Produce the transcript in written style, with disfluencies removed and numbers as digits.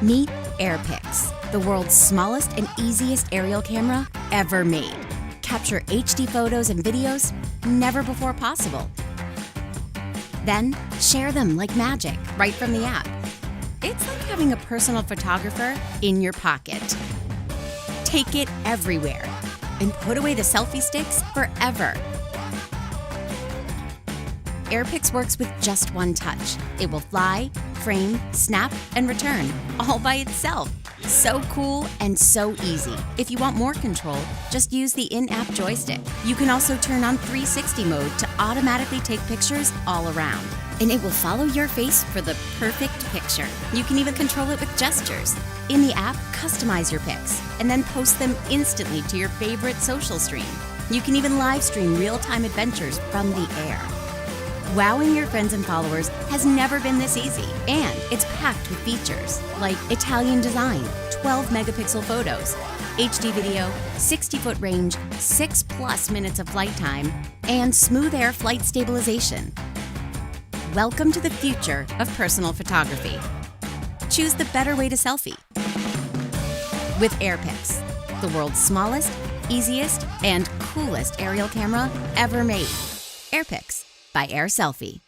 Meet AIR PIX, the world's smallest and easiest aerial camera ever made. Capture HD photos and videos never before possible. Then share them like magic right from the app. It's like having a personal photographer in your pocket. Take it everywhere and put away the selfie sticks forever. AIR PIX works with just one touch. It will fly, frame, snap, and return, all by itself. So cool and so easy. If you want more control, just use the in-app joystick. You can also turn on 360 mode to automatically take pictures all around. And it will follow your face for the perfect picture. You can even control it with gestures. In the app, customize your pics and then post them instantly to your favorite social stream. You can even live stream real-time adventures from the air. Wowing your friends and followers has never been this easy, and it's packed with features like Italian design, 12 megapixel photos, HD video, 60-foot range, 6+ minutes of flight time, and smooth air flight stabilization. Welcome to the future of personal photography. Choose the better way to selfie with AIR PIX, the world's smallest, easiest, and coolest aerial camera ever made. AIR PIX by AirSelfie.